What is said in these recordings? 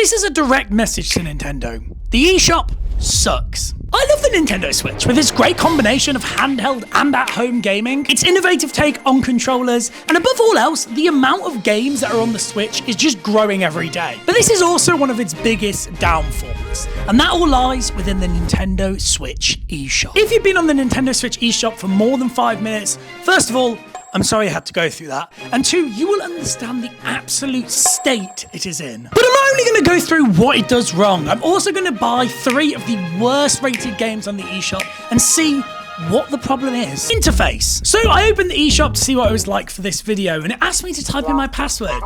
This is a direct message to Nintendo. The eShop sucks. I love the Nintendo Switch with its great combination of handheld and at-home gaming, its innovative take on controllers, and above all else, the amount of games that are on the Switch is just growing every day. But this is also one of its biggest downfalls, and that all lies within the Nintendo Switch eShop. If you've been on the Nintendo Switch eShop for more than 5 minutes, first of all, I'm sorry I had to go through that. And 2, you will understand the absolute state it is in. But I'm only going to go through what it does wrong. I'm also going to buy 3 of the worst rated games on the eShop and see what the problem is. Interface. So I opened the eShop to see what it was like for this video, and it asked me to type in my password.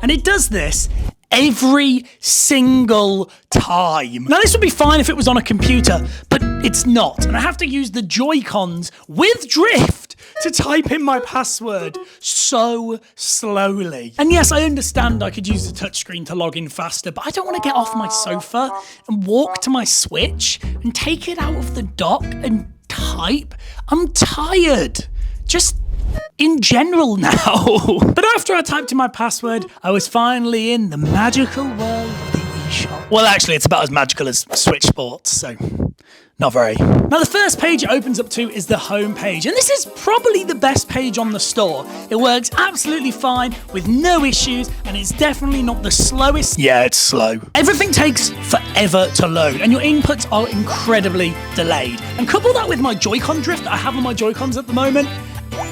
And it does this every single time. Now this would be fine if it was on a computer, but it's not. And I have to use the Joy-Cons with drift to type in my password so slowly. And yes, I understand I could use the touchscreen to log in faster, but I don't want to get off my sofa and walk to my Switch and take it out of the dock and type. I'm tired. Just in general now. But after I typed in my password, I was finally in the magical world of the eShop. Well, actually, it's about as magical as Switch Sports, so not very. Now, the first page it opens up to is the home page, and this is probably the best page on the store. It works absolutely fine with no issues, and it's definitely not the slowest. Yeah, it's slow. Everything takes forever to load, and your inputs are incredibly delayed. And couple that with my Joy-Con drift that I have on my Joy-Cons at the moment,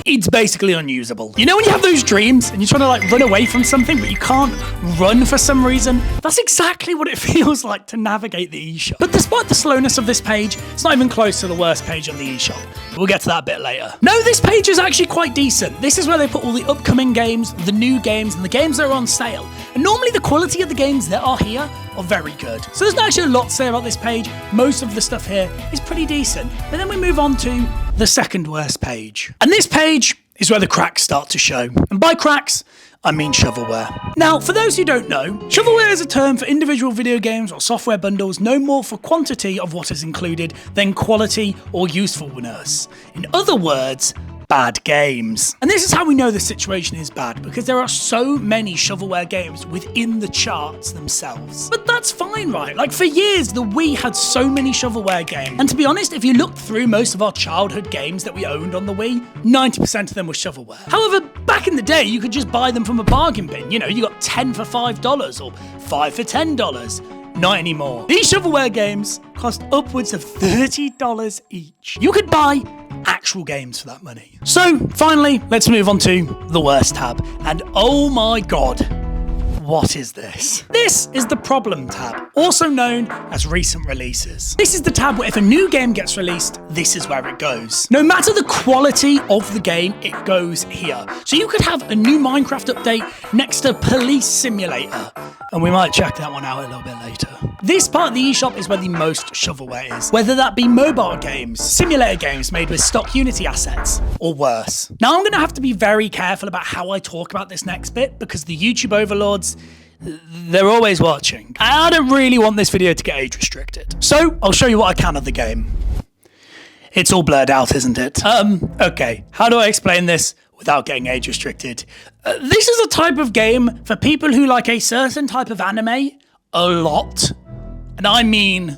it's basically unusable. You know when you have those dreams and you're trying to like run away from something but you can't run for some reason? That's exactly what it feels like to navigate the eShop. But despite the slowness of this page, it's not even close to the worst page on the eShop. We'll get to that a bit later. No, this page is actually quite decent. This is where they put all the upcoming games, the new games, and the games that are on sale. And normally the quality of the games that are here are very good. So there's not actually a lot to say about this page. Most of the stuff here is pretty decent. But then we move on to the second worst page. And this page is where the cracks start to show. And by cracks, I mean shovelware. Now, for those who don't know, shovelware is a term for individual video games or software bundles known more for quantity of what is included than quality or usefulness. In other words, bad games. And this is how we know the situation is bad, because there are so many shovelware games within the charts themselves. But that's fine, right? Like for years, the Wii had so many shovelware games. And to be honest, if you looked through most of our childhood games that we owned on the Wii, 90% of them were shovelware. However, back in the day, you could just buy them from a bargain bin. You know, you got 10 for $5 or 5 for $10. Not anymore. These shovelware games cost upwards of $30 each. You could buy actual games for that money. So finally, let's move on to the worst tab. And oh my god, what is this? This is the problem tab, also known as recent releases. This is the tab where if a new game gets released, this is where it goes. No matter the quality of the game, it goes here. So you could have a new Minecraft update next to Police Simulator, and we might check that one out a little bit later. This part of the eShop is where the most shovelware is, whether that be mobile games, simulator games made with stock Unity assets, or worse. Now I'm going to have to be very careful about how I talk about this next bit, because the YouTube overlords, they're always watching. I don't really want this video to get age restricted. So I'll show you what I can of the game. It's all blurred out, isn't it? Okay, how do I explain this without getting age restricted? This is a type of game for people who like a certain type of anime a lot. And I mean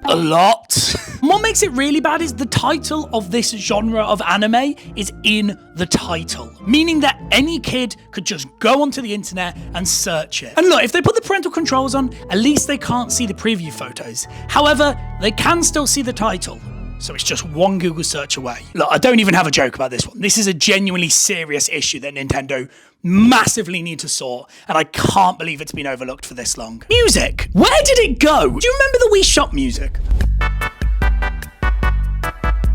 a lot. What makes it really bad is the title of this genre of anime is in the title, meaning that any kid could just go onto the internet and search it. And look, if they put the parental controls on, at least they can't see the preview photos. However, they can still see the title. So it's just one Google search away. Look, I don't even have a joke about this one. This is a genuinely serious issue that Nintendo massively need to sort, and I can't believe it's been overlooked for this long. Music. Where did it go? Do you remember the Wii Shop music?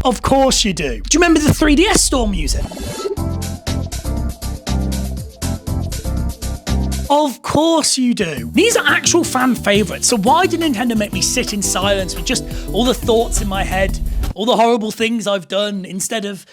Of course you do. Do you remember the 3DS store music? Of course you do. These are actual fan favorites, so why did Nintendo make me sit in silence with just all the thoughts in my head, all the horrible things I've done, instead of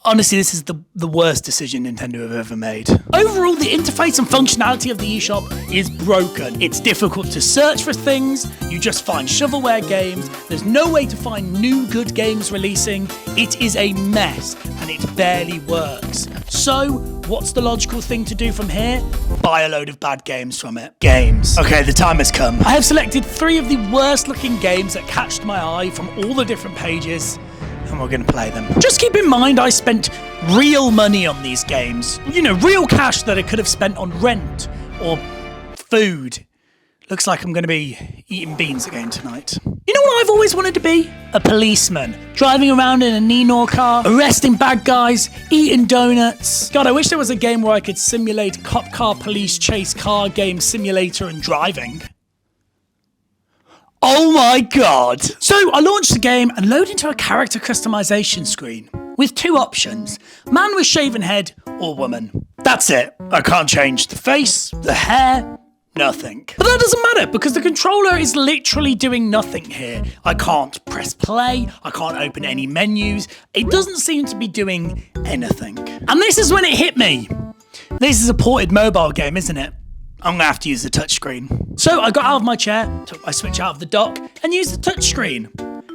Honestly, this is the worst decision Nintendo have ever made. Overall, the interface and functionality of the eShop is broken. It's difficult to search for things, you just find shovelware games, there's no way to find new good games releasing, it is a mess, and it barely works. So, what's the logical thing to do from here? Buy a load of bad games from it. Games. Okay, the time has come. I have selected 3 of the worst looking games that catched my eye from all the different pages, and we're going to play them. Just keep in mind I spent real money on these games. You know, real cash that I could have spent on rent or food. Looks like I'm going to be eating beans again tonight. You know what I've always wanted to be? A policeman. Driving around in a Nino car, arresting bad guys, eating donuts. God, I wish there was a game where I could simulate cop car police chase car game simulator and driving. Oh my god. So I launched the game and load into a character customization screen with 2 options, man with shaven head or woman. That's it. I can't change the face, the hair, nothing. But that doesn't matter because the controller is literally doing nothing here. I can't press play, I can't open any menus. It doesn't seem to be doing anything. And this is when it hit me. This is a ported mobile game, isn't it? I'm gonna have to use the touchscreen. So I got out of my chair, took my Switch out of the dock, and used the touchscreen.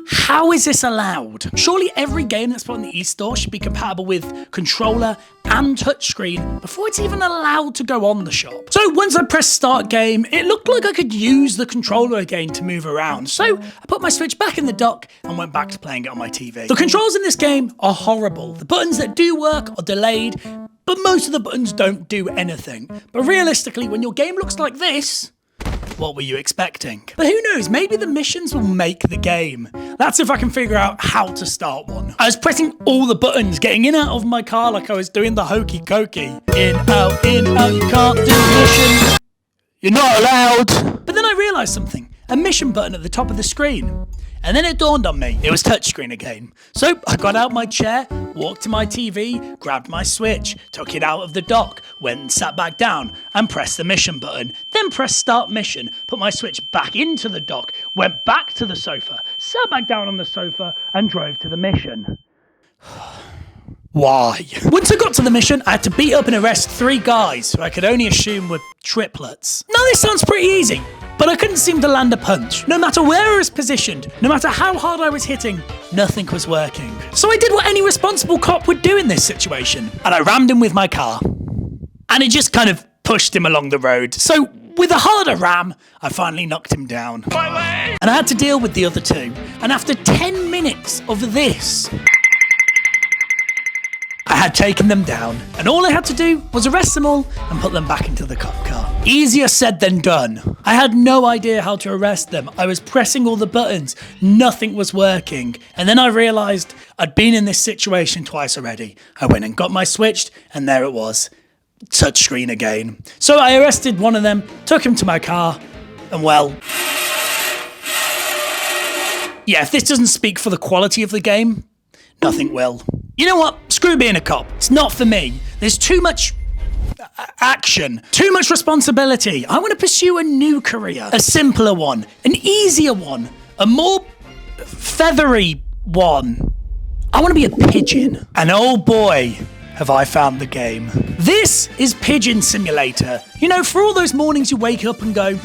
How is this allowed? Surely every game that's put on the eStore should be compatible with controller and touchscreen before it's even allowed to go on the shop. So once I pressed start game, it looked like I could use the controller again to move around. So I put my Switch back in the dock and went back to playing it on my TV. The controls in this game are horrible. The buttons that do work are delayed, but most of the buttons don't do anything. But realistically, when your game looks like this, what were you expecting? But who knows, maybe the missions will make the game. That's if I can figure out how to start one. I was pressing all the buttons, getting in and out of my car like I was doing the hokey cokey. In, out, you can't do missions. You're not allowed. But then I realised something, a mission button at the top of the screen. And then it dawned on me, it was touchscreen again. So I got out my chair, walked to my TV, grabbed my Switch, took it out of the dock, went and sat back down and pressed the mission button, then pressed start mission, put my Switch back into the dock, went back to the sofa, sat back down on the sofa and drove to the mission. Why? Once I got to the mission, I had to beat up and arrest 3 guys who I could only assume were triplets. Now this sounds pretty easy, but I couldn't seem to land a punch. No matter where I was positioned, no matter how hard I was hitting, nothing was working. So I did what any responsible cop would do in this situation, and I rammed him with my car. And it just kind of pushed him along the road. So with a harder ram, I finally knocked him down. And I had to deal with the other 2. And after 10 minutes of this, I had taken them down, and all I had to do was arrest them all and put them back into the cop car. Easier said than done. I had no idea how to arrest them. I was pressing all the buttons, nothing was working. And then I realised I'd been in this situation twice already. I went and got my Switch, and there it was. Touchscreen again. So I arrested one of them, took him to my car, and well... yeah, if this doesn't speak for the quality of the game, nothing will. You know what? Screw being a cop. It's not for me. There's too much action, too much responsibility. I want to pursue a new career, a simpler one, an easier one, a more feathery one. I want to be a pigeon. And oh boy, have I found the game. This is Pigeon Simulator. You know, for all those mornings you wake up and go,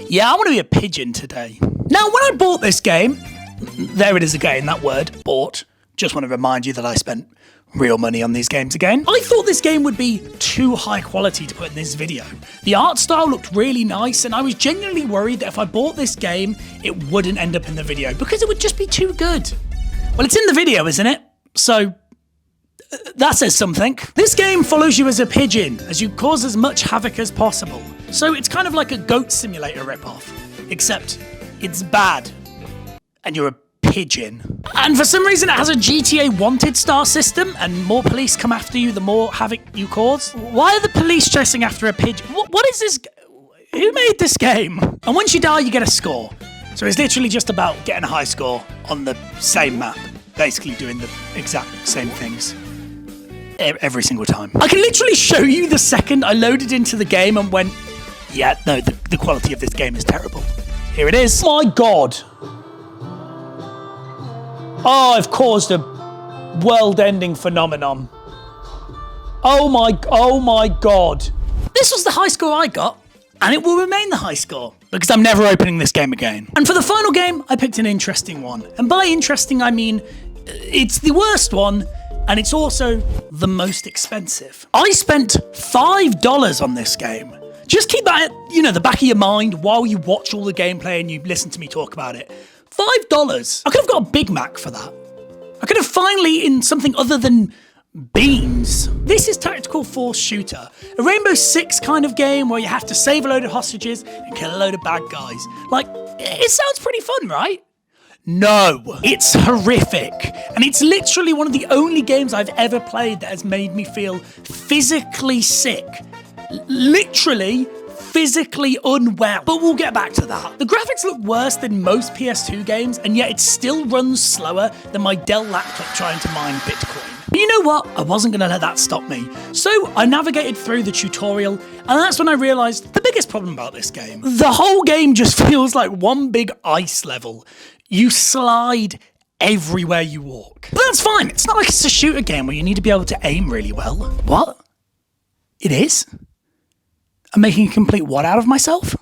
yeah, I want to be a pigeon today. Now, when I bought this game, there it is again, that word, bought. Just want to remind you that I spent real money on these games again. I thought this game would be too high quality to put in this video. The art style looked really nice, and I was genuinely worried that if I bought this game, it wouldn't end up in the video because it would just be too good. Well, it's in the video, isn't it? So that says something. This game follows you as a pigeon as you cause as much havoc as possible. So it's kind of like a goat simulator ripoff, except it's bad and you're a pigeon. And for some reason it has a GTA wanted star system, and more police come after you the more havoc you cause. Why are the police chasing after a pigeon? What is this? Who made this game? And once you die, you get a score. So it's literally just about getting a high score on the same map, basically doing the exact same things every single time. I can literally show you the second I loaded into the game and went, yeah, no, the quality of this game is terrible. Here it is. My God. Oh, I've caused a world-ending phenomenon. Oh my God. This was the high score I got, and it will remain the high score, because I'm never opening this game again. And for the final game, I picked an interesting one. And by interesting, I mean, it's the worst one, and it's also the most expensive. I spent $5 on this game. Just keep that at, the back of your mind while you watch all the gameplay and you listen to me talk about it. $5. I could have got a Big Mac for that. I could have finally eaten something other than beans. This is Tactical Force Shooter, a Rainbow Six kind of game where you have to save a load of hostages and kill a load of bad guys. Like, it sounds pretty fun, right? No, it's horrific. And it's literally one of the only games I've ever played that has made me feel physically sick. Literally physically unwell. But we'll get back to that. The graphics look worse than most PS2 games, and yet it still runs slower than my Dell laptop trying to mine Bitcoin. But you know what? I wasn't going to let that stop me. So I navigated through the tutorial, and that's when I realised the biggest problem about this game. The whole game just feels like one big ice level. You slide everywhere you walk. But that's fine. It's not like it's a shooter game where you need to be able to aim really well. What? It is? I'm making a complete what out of myself?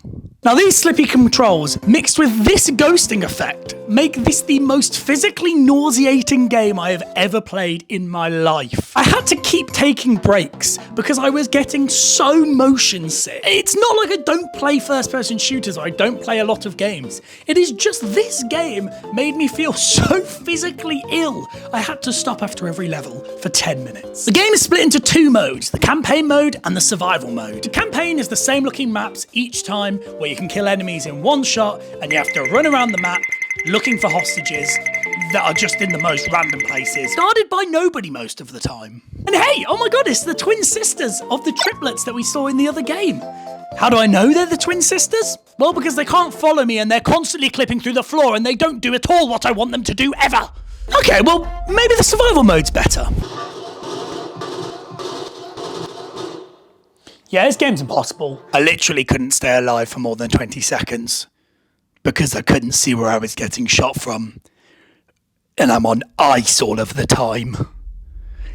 Now these slippy controls, mixed with this ghosting effect, make this the most physically nauseating game I have ever played in my life. I had to keep taking breaks because I was getting so motion sick. It's not like I don't play first-person shooters or I don't play a lot of games. It is just this game made me feel so physically ill, I had to stop after every level for 10 minutes. The game is split into two modes, the campaign mode and the survival mode. The campaign is the same looking maps each time, where you can kill enemies in one shot and you have to run around the map looking for hostages that are just in the most random places, guarded by nobody most of the time. And hey, oh my god, it's the twin sisters of the triplets that we saw in the other game. How do I know they're the twin sisters? Well, because they can't follow me and they're constantly clipping through the floor and they don't do at all what I want them to do ever. Okay, well, maybe the survival mode's better. Yeah, this game's impossible. I literally couldn't stay alive for more than 20 seconds because I couldn't see where I was getting shot from. And I'm on ice all of the time.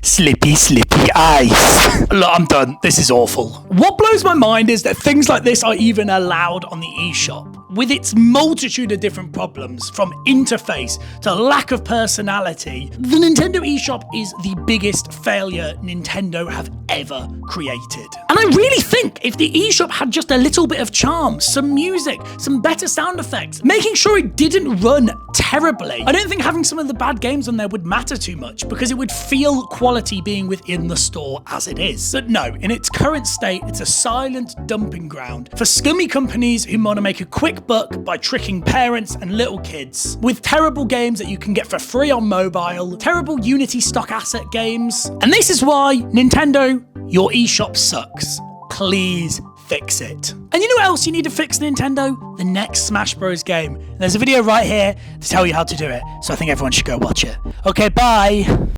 Slippy, slippy ice. Look, I'm done. This is awful. What blows my mind is that things like this are even allowed on the eShop. With its multitude of different problems, from interface to lack of personality, the Nintendo Eshop is the biggest failure Nintendo have ever created. And I really think if the Eshop had just a little bit of charm, some music, some better sound effects, making sure it didn't run terribly, I don't think having some of the bad games on there would matter too much because it would feel quality being within the store as it is. But no, in its current state, it's a silent dumping ground for scummy companies who want to make a quick buck by tricking parents and little kids with terrible games that you can get for free on mobile, terrible Unity stock asset games. And this is why, Nintendo, your eShop sucks. Please fix it. And you know what else you need to fix, Nintendo? The next Smash Bros. Game. And there's a video right here to tell you how to do it, so I think everyone should go watch it. Okay, bye!